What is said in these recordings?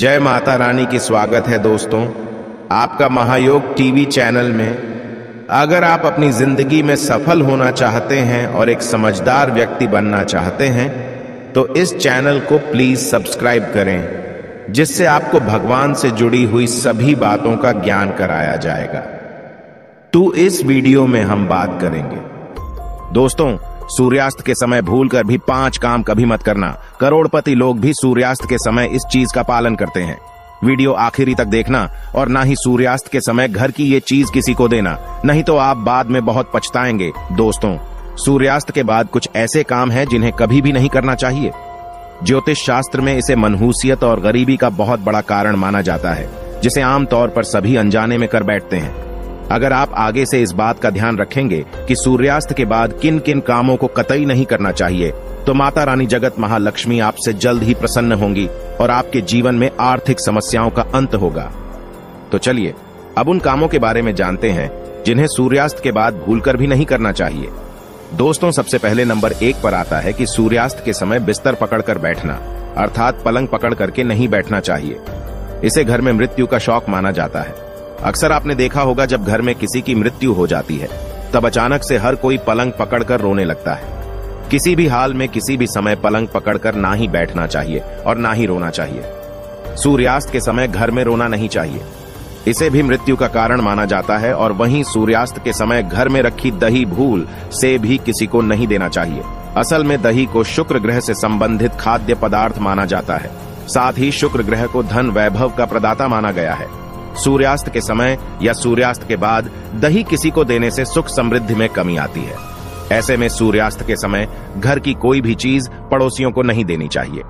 जय माता रानी की स्वागत है दोस्तों आपका महायोग टीवी चैनल में। अगर आप अपनी जिंदगी में सफल होना चाहते हैं और एक समझदार व्यक्ति बनना चाहते हैं तो इस चैनल को प्लीज सब्सक्राइब करें, जिससे आपको भगवान से जुड़ी हुई सभी बातों का ज्ञान कराया जाएगा। तो इस वीडियो में हम बात करेंगे दोस्तों, सूर्यास्त के समय भूलकर भी 5 काम कभी मत करना। करोड़पति लोग भी सूर्यास्त के समय इस चीज का पालन करते हैं। वीडियो आखिरी तक देखना और ना ही सूर्यास्त के समय घर की ये चीज किसी को देना, नहीं तो आप बाद में बहुत पछताएंगे। दोस्तों, सूर्यास्त के बाद कुछ ऐसे काम हैं जिन्हें कभी भी नहीं करना चाहिए। ज्योतिष शास्त्र में इसे मनहूसियत और गरीबी का बहुत बड़ा कारण माना जाता है, जिसे आमतौर पर सभी अनजाने में कर बैठते हैं। अगर आप आगे से इस बात का ध्यान रखेंगे कि सूर्यास्त के बाद किन किन कामों को कतई नहीं करना चाहिए, तो माता रानी जगत महालक्ष्मी आपसे जल्द ही प्रसन्न होंगी और आपके जीवन में आर्थिक समस्याओं का अंत होगा। तो चलिए अब उन कामों के बारे में जानते हैं जिन्हें सूर्यास्त के बाद भूलकर भी नहीं करना चाहिए। दोस्तों, सबसे पहले नंबर 1 पर आता है कि सूर्यास्त के समय बिस्तर पकड़कर बैठना, अर्थात पलंग पकड़ करके नहीं बैठना चाहिए। इसे घर में मृत्यु का शौक माना जाता है। अक्सर आपने देखा होगा, जब घर में किसी की मृत्यु हो जाती है तब अचानक से हर कोई पलंग पकड़कर रोने लगता है। किसी भी हाल में किसी भी समय पलंग पकड़कर ना ही बैठना चाहिए और ना ही रोना चाहिए। सूर्यास्त के समय घर में रोना नहीं चाहिए, इसे भी मृत्यु का कारण माना जाता है। और वहीं सूर्यास्त के समय घर में रखी दही भूल से भी किसी को नहीं देना चाहिए। असल में दही को शुक्र ग्रह से संबंधित खाद्य पदार्थ माना जाता है। साथ ही शुक्र ग्रह को धन वैभव का प्रदाता माना गया है। सूर्यास्त के समय या सूर्यास्त के बाद दही किसी को देने से सुख समृद्धि में कमी आती है। ऐसे में सूर्यास्त के समय घर की कोई भी चीज पड़ोसियों को नहीं देनी चाहिए,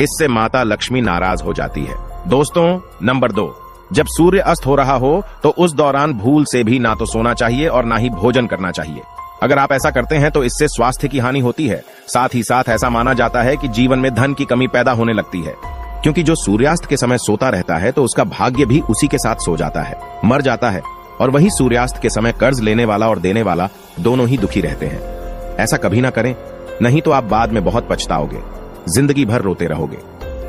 इससे माता लक्ष्मी नाराज हो जाती है। दोस्तों, नंबर 2, जब सूर्य अस्त हो रहा हो तो उस दौरान भूल से भी ना तो सोना चाहिए और ना ही भोजन करना चाहिए। अगर आप ऐसा करते हैं तो इससे स्वास्थ्य की हानि होती है। साथ ही साथ ऐसा माना जाता है कि जीवन में धन की कमी पैदा होने लगती है, क्योंकि जो सूर्यास्त के समय सोता रहता है तो उसका भाग्य भी उसी के साथ सो जाता है, मर जाता है। और वही सूर्यास्त के समय कर्ज लेने वाला और देने वाला दोनों ही दुखी रहते हैं। ऐसा कभी ना करें, नहीं तो आप बाद में बहुत पछताओगे, जिंदगी भर रोते रहोगे,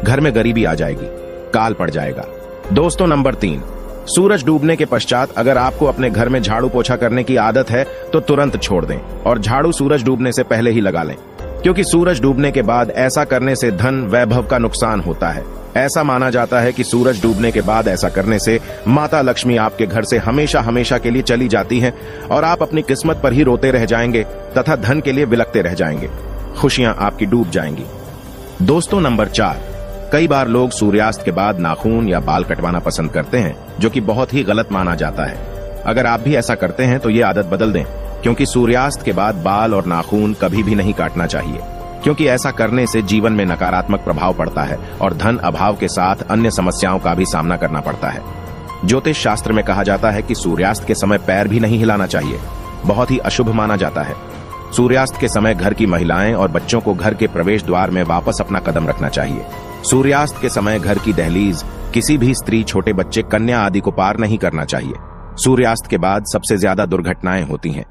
घर में गरीबी आ जाएगी, काल पड़ जाएगा। दोस्तों, नंबर 3, सूरज डूबने के पश्चात अगर आपको अपने घर में झाड़ू पोछा करने की आदत है तो तुरंत छोड़ दें और झाड़ू सूरज डूबने से पहले ही लगा लें, क्योंकि सूरज डूबने के बाद ऐसा करने से धन वैभव का नुकसान होता है। ऐसा माना जाता है कि सूरज डूबने के बाद ऐसा करने से माता लक्ष्मी आपके घर से हमेशा हमेशा के लिए चली जाती हैं और आप अपनी किस्मत पर ही रोते रह जाएंगे तथा धन के लिए बिलखते रह जाएंगे, खुशियां आपकी डूब जाएंगी। दोस्तों, नंबर 4, कई बार लोग सूर्यास्त के बाद नाखून या बाल कटवाना पसंद करते हैं, जो कि बहुत ही गलत माना जाता है। अगर आप भी ऐसा करते हैं तो ये आदत बदल दें, क्योंकि सूर्यास्त के बाद बाल और नाखून कभी भी नहीं काटना चाहिए, क्योंकि ऐसा करने से जीवन में नकारात्मक प्रभाव पड़ता है और धन अभाव के साथ अन्य समस्याओं का भी सामना करना पड़ता है। ज्योतिष शास्त्र में कहा जाता है कि सूर्यास्त के समय पैर भी नहीं हिलाना चाहिए, बहुत ही अशुभ माना जाता है। सूर्यास्त के समय घर की महिलाएं और बच्चों को घर के प्रवेश द्वार में वापस अपना कदम रखना चाहिए। सूर्यास्त के समय घर की दहलीज किसी भी स्त्री, छोटे बच्चे, कन्या आदि को पार नहीं करना चाहिए। सूर्यास्त के बाद सबसे ज्यादा दुर्घटनाएं होती हैं,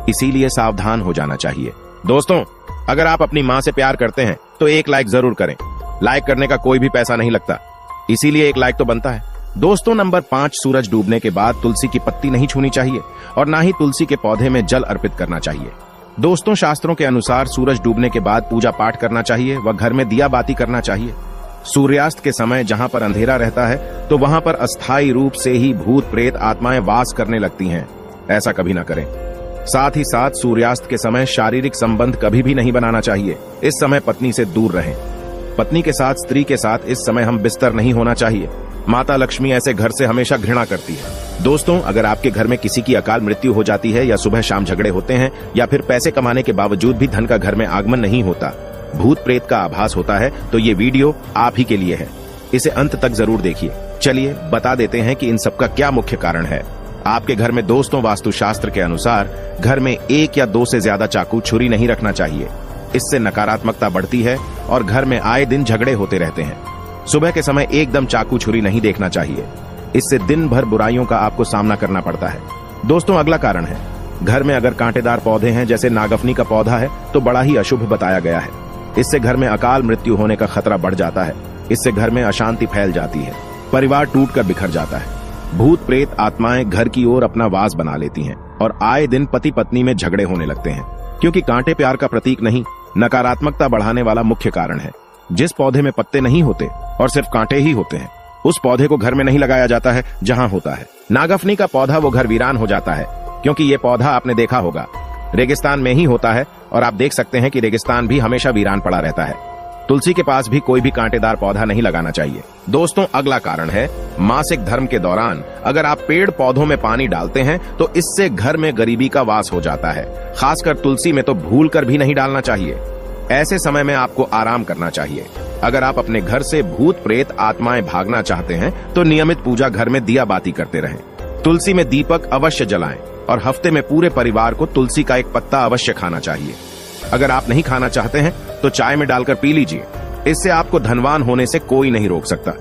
इसीलिए सावधान हो जाना चाहिए। दोस्तों, अगर आप अपनी मां से प्यार करते हैं तो 1 लाइक जरूर करें। लाइक करने का कोई भी पैसा नहीं लगता, इसीलिए 1 लाइक तो बनता है। दोस्तों, नंबर 5, सूरज डूबने के बाद तुलसी की पत्ती नहीं छूनी चाहिए और ना ही तुलसी के पौधे में जल अर्पित करना चाहिए। दोस्तों, शास्त्रों के अनुसार सूरज डूबने के बाद पूजा पाठ करना चाहिए व घर में दिया बाती करना चाहिए। सूर्यास्त के समय जहां पर अंधेरा रहता है तो वहां पर अस्थायी रूप से ही भूत प्रेत आत्माएं वास करने लगती हैं। ऐसा कभी ना करें। साथ ही साथ सूर्यास्त के समय शारीरिक संबंध कभी भी नहीं बनाना चाहिए। इस समय पत्नी से दूर रहें। पत्नी के साथ, स्त्री के साथ इस समय हम बिस्तर नहीं होना चाहिए। माता लक्ष्मी ऐसे घर से हमेशा घृणा करती है। दोस्तों, अगर आपके घर में किसी की अकाल मृत्यु हो जाती है या सुबह शाम झगड़े होते हैं या फिर पैसे कमाने के बावजूद भी धन का घर में आगमन नहीं होता, भूत प्रेत का आभास होता है, तो ये वीडियो आप ही के लिए है। इसे अंत तक जरूर देखिए। चलिए बता देते हैं कि इन सबका क्या मुख्य कारण है। आपके घर में दोस्तों, वास्तुशास्त्र के अनुसार घर में 1 या 2 से ज्यादा चाकू, छुरी नहीं रखना चाहिए। इससे नकारात्मकता बढ़ती है और घर में आए दिन झगड़े होते रहते हैं। सुबह के समय एकदम चाकू छुरी नहीं देखना चाहिए, इससे दिन भर बुराइयों का आपको सामना करना पड़ता है। दोस्तों, अगला कारण है, घर में अगर कांटेदार पौधे हैं, जैसे नागफनी का पौधा है, तो बड़ा ही अशुभ बताया गया है। इससे घर में अकाल मृत्यु होने का खतरा बढ़ जाता है। इससे घर में अशांति फैल जाती है, परिवार टूटकर बिखर जाता है। भूत प्रेत आत्माएं घर की ओर अपना वास बना लेती हैं और आए दिन पति पत्नी में झगड़े होने लगते हैं, क्योंकि कांटे प्यार का प्रतीक नहीं, नकारात्मकता बढ़ाने वाला मुख्य कारण है। जिस पौधे में पत्ते नहीं होते और सिर्फ कांटे ही होते हैं, उस पौधे को घर में नहीं लगाया जाता है जहां होता है नागफनी का पौधा, वो घर वीरान हो जाता है, क्योंकि ये पौधा आपने देखा होगा रेगिस्तान में ही होता है, और आप देख सकते हैं कि रेगिस्तान भी हमेशा वीरान पड़ा रहता है। तुलसी के पास भी कोई भी कांटेदार पौधा नहीं लगाना चाहिए। दोस्तों, अगला कारण है मासिक धर्म के दौरान अगर आप पेड़ पौधों में पानी डालते हैं तो इससे घर में गरीबी का वास हो जाता है। खासकर तुलसी में तो भूल कर भी नहीं डालना चाहिए। ऐसे समय में आपको आराम करना चाहिए। अगर आप अपने घर से भूत प्रेत आत्माएं भागना चाहते हैं तो नियमित पूजा घर में दिया बाती करते रहें। तुलसी में दीपक अवश्य जलाएं और हफ्ते में पूरे परिवार को तुलसी का एक पत्ता अवश्य खाना चाहिए। अगर आप नहीं खाना चाहते हैं तो चाय में डालकर पी लीजिए। इससे आपको धनवान होने से कोई नहीं रोक सकता।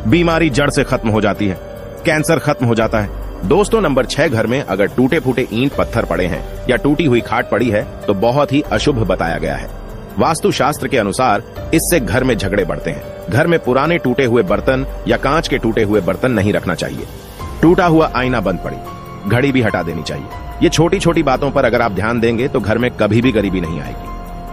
बीमारी जड़ से खत्म हो जाती है, कैंसर खत्म हो जाता है। दोस्तों, नंबर 6, घर में अगर टूटे फूटे ईंट पत्थर पड़े हैं या टूटी हुई खाट पड़ी है तो बहुत ही अशुभ बताया गया है। वास्तु शास्त्र के अनुसार इससे घर में झगड़े बढ़ते हैं। घर में पुराने टूटे हुए बर्तन या कांच के टूटे हुए बर्तन नहीं रखना चाहिए। टूटा हुआ आईना बंद पड़ी, घड़ी भी हटा देनी चाहिए। ये छोटी छोटी बातों पर अगर आप ध्यान देंगे तो घर में कभी भी गरीबी नहीं आएगी।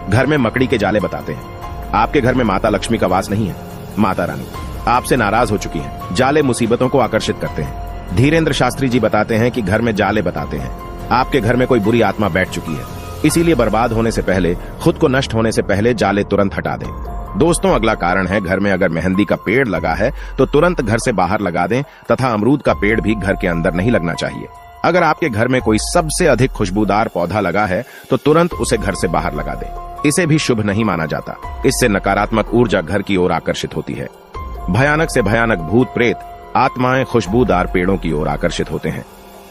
घर में मकड़ी के जाले बताते हैं आपके घर में माता लक्ष्मी का वास नहीं है। माता रानी आपसे नाराज हो चुकी हैं। जाले मुसीबतों को आकर्षित करते हैं। धीरेन्द्र शास्त्री जी बताते हैं कि घर में जाले बताते हैं आपके घर में कोई बुरी आत्मा बैठ चुकी है। इसीलिए बर्बाद होने से पहले, खुद को नष्ट होने से पहले जाले तुरंत हटा दें। दोस्तों, अगला कारण है घर में अगर मेहंदी का पेड़ लगा है तो तुरंत घर से बाहर लगा दें, तथा अमरूद का पेड़ भी घर के अंदर नहीं लगना चाहिए। अगर आपके घर में कोई सबसे अधिक खुशबूदार पौधा लगा है तो तुरंत उसे घर से बाहर लगा दें। इसे भी शुभ नहीं माना जाता। इससे नकारात्मक ऊर्जा घर की ओर आकर्षित होती है। भयानक से भयानक भूत प्रेत आत्माएं खुशबूदार पेड़ों की ओर आकर्षित होते हैं।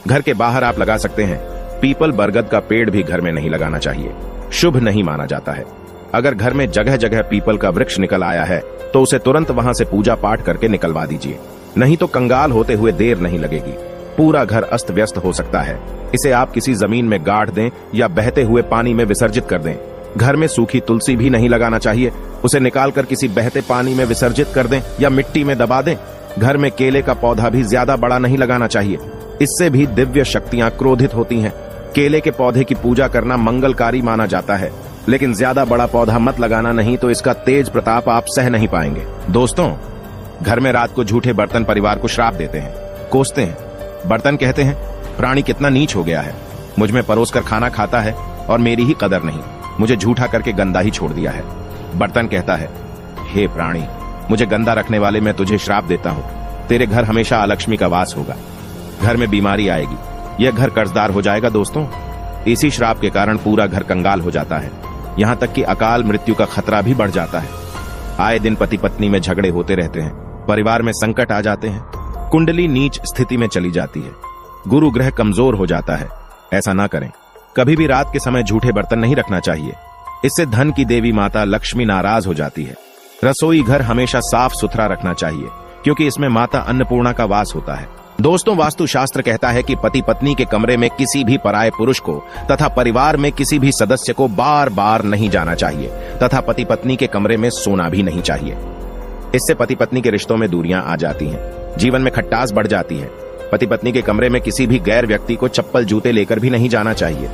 घर के बाहर आप लगा सकते हैं। पीपल बरगद का पेड़ भी घर में नहीं लगाना चाहिए, शुभ नहीं माना जाता है। अगर घर में जगह जगह पीपल का वृक्ष निकल आया है तो उसे तुरंत वहां से पूजा पाठ करके निकलवा दीजिए, नहीं तो कंगाल होते हुए देर नहीं लगेगी। पूरा घर अस्त व्यस्त हो सकता है। इसे आप किसी जमीन में गाड़ दें या बहते हुए पानी में विसर्जित कर दें। घर में सूखी तुलसी भी नहीं लगाना चाहिए। उसे निकालकर किसी बहते पानी में विसर्जित कर दें या मिट्टी में दबा दें। घर में केले का पौधा भी ज्यादा बड़ा नहीं लगाना चाहिए। इससे भी दिव्य शक्तियां क्रोधित होती हैं। केले के पौधे की पूजा करना मंगलकारी माना जाता है, लेकिन ज्यादा बड़ा पौधा मत लगाना, नहीं तो इसका तेज प्रताप आप सह नहीं पाएंगे। दोस्तों, घर में रात को झूठे बर्तन परिवार को श्राप देते हैं, कोसते हैं। बर्तन कहते हैं प्राणी कितना नीच हो गया है, मुझ में परोस कर खाना खाता है और मेरी ही कदर नहीं, मुझे झूठा करके गंदा ही छोड़ दिया है। बर्तन कहता है हे प्राणी, मुझे गंदा रखने वाले मैं तुझे श्राप देता हूँ, तेरे घर हमेशा अलक्ष्मी का वास होगा, घर में बीमारी आएगी, यह घर कर्जदार हो जाएगा। दोस्तों, इसी श्राप के कारण पूरा घर कंगाल हो जाता है, यहाँ तक कि अकाल मृत्यु का खतरा भी बढ़ जाता है। आए दिन पति पत्नी में झगड़े होते रहते हैं, परिवार में संकट आ जाते हैं, कुंडली नीच स्थिति में चली जाती है, गुरु ग्रह कमजोर हो जाता है। ऐसा ना करें। कभी भी रात के समय झूठे बर्तन नहीं रखना चाहिए, इससे धन की देवी माता लक्ष्मी नाराज हो जाती है। रसोई घर हमेशा साफ सुथरा रखना चाहिए, क्योंकि इसमें माता अन्नपूर्णा का वास होता है। दोस्तों, वास्तु शास्त्र कहता है कि पति पत्नी के कमरे में किसी भी पराये पुरुष को तथा परिवार में किसी भी सदस्य को बार बार नहीं जाना चाहिए, तथा पति पत्नी के कमरे में सोना भी नहीं चाहिए। इससे पति पत्नी के रिश्तों में दूरियां आ जाती हैं, जीवन में खट्टास बढ़ जाती है। पति पत्नी के कमरे में किसी भी गैर व्यक्ति को चप्पल जूते लेकर भी नहीं जाना चाहिए,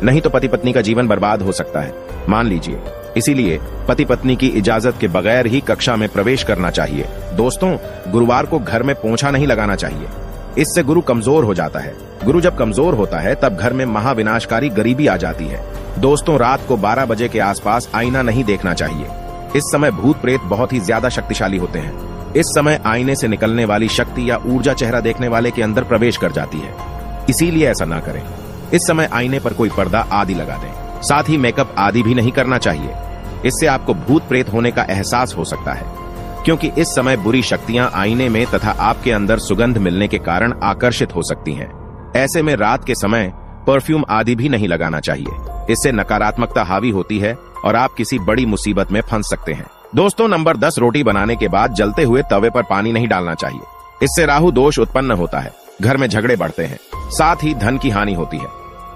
नहीं तो पति पत्नी का जीवन बर्बाद हो सकता है, मान लीजिए। इसीलिए पति पत्नी की इजाजत के बगैर ही कक्षा में प्रवेश करना चाहिए। दोस्तों, गुरुवार को घर में पोंछा नहीं लगाना चाहिए, इससे गुरु कमजोर हो जाता है। गुरु जब कमजोर होता है तब घर में महाविनाशकारी गरीबी आ जाती है। दोस्तों, रात को 12 बजे के आसपास आईना नहीं देखना चाहिए। इस समय भूत प्रेत बहुत ही ज्यादा शक्तिशाली होते हैं। इस समय आईने से निकलने वाली शक्ति या ऊर्जा चेहरा देखने वाले के अंदर प्रवेश कर जाती है, इसीलिए ऐसा ना करें। इस समय आईने पर कोई पर्दा आदि लगा दें, साथ ही मेकअप आदि भी नहीं करना चाहिए। इससे आपको भूत प्रेत होने का एहसास हो सकता है, क्योंकि इस समय बुरी शक्तियां आईने में तथा आपके अंदर सुगंध मिलने के कारण आकर्षित हो सकती हैं। ऐसे में रात के समय परफ्यूम आदि भी नहीं लगाना चाहिए, इससे नकारात्मकता हावी होती है और आप किसी बड़ी मुसीबत में फंस सकते हैं। दोस्तों, नंबर 10, रोटी बनाने के बाद जलते हुए तवे पर पानी नहीं डालना चाहिए, इससे राहु दोष उत्पन्न होता है, घर में झगड़े बढ़ते हैं, साथ ही धन की हानि होती है।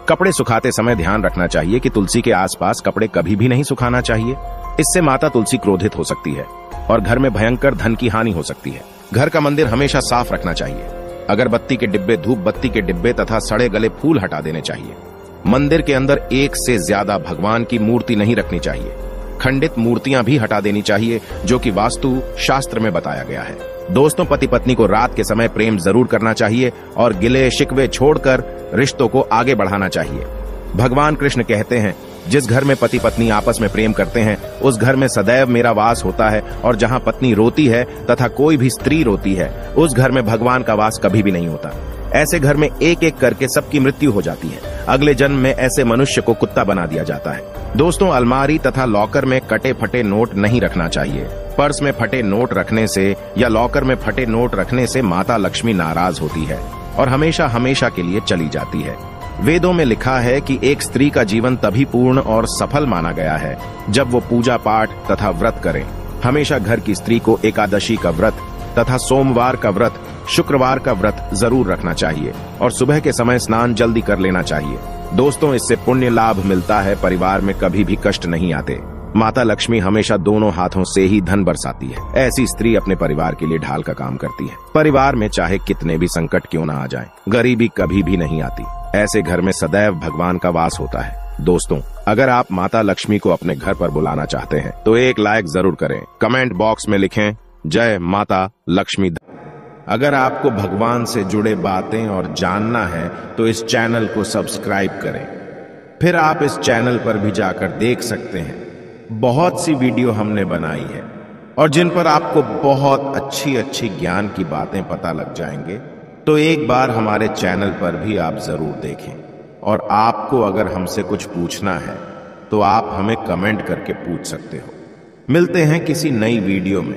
कपड़े सुखाते समय ध्यान रखना चाहिए कि तुलसी के आसपास कपड़े कभी भी नहीं सुखाना चाहिए, इससे माता तुलसी क्रोधित हो सकती है। और घर में भयंकर धन की हानि हो सकती है। घर का मंदिर हमेशा साफ रखना चाहिए। अगरबत्ती के डिब्बे, धूप बत्ती के डिब्बे तथा सड़े गले फूल हटा देने चाहिए। मंदिर के अंदर एक से ज्यादा भगवान की मूर्ति नहीं रखनी चाहिए। खंडित मूर्तियां भी हटा देनी चाहिए, जो कि वास्तु शास्त्र में बताया गया है। दोस्तों, पति पत्नी को रात के समय प्रेम जरूर करना चाहिए और गिले शिकवे छोड़कर रिश्तों को आगे बढ़ाना चाहिए। भगवान कृष्ण कहते हैं, जिस घर में पति पत्नी आपस में प्रेम करते हैं उस घर में सदैव मेरा वास होता है, और जहां पत्नी रोती है तथा कोई भी स्त्री रोती है उस घर में भगवान का वास कभी भी नहीं होता। ऐसे घर में एक एक करके सबकी मृत्यु हो जाती है। अगले जन्म में ऐसे मनुष्य को कुत्ता बना दिया जाता है। दोस्तों, अलमारी तथा लॉकर में कटे फटे नोट नहीं रखना चाहिए। पर्स में फटे नोट रखने से या लॉकर में फटे नोट रखने से माता लक्ष्मी नाराज होती है और हमेशा हमेशा के लिए चली जाती है। वेदों में लिखा है कि एक स्त्री का जीवन तभी पूर्ण और सफल माना गया है जब वो पूजा पाठ तथा व्रत करे। हमेशा घर की स्त्री को एकादशी का व्रत तथा सोमवार का व्रत, शुक्रवार का व्रत जरूर रखना चाहिए और सुबह के समय स्नान जल्दी कर लेना चाहिए। दोस्तों, इससे पुण्य लाभ मिलता है, परिवार में कभी भी कष्ट नहीं आते। माता लक्ष्मी हमेशा दोनों हाथों से ही धन बरसाती है। ऐसी स्त्री अपने परिवार के लिए ढाल का काम करती है। परिवार में चाहे कितने भी संकट क्यों न आ जाएं, गरीबी कभी भी नहीं आती। ऐसे घर में सदैव भगवान का वास होता है। दोस्तों, अगर आप माता लक्ष्मी को अपने घर पर बुलाना चाहते हैं तो एक लाइक जरूर करें। कमेंट बॉक्स में लिखें, जय माता लक्ष्मी। अगर आपको भगवान से जुड़े बातें और जानना है तो इस चैनल को सब्सक्राइब करें। फिर आप इस चैनल पर भी जाकर देख सकते हैं, बहुत सी वीडियो हमने बनाई है और जिन पर आपको बहुत अच्छी अच्छी ज्ञान की बातें पता लग जाएंगे। तो एक बार हमारे चैनल पर भी आप जरूर देखें। और आपको अगर हमसे कुछ पूछना है तो आप हमें कमेंट करके पूछ सकते हो। मिलते हैं किसी नई वीडियो में।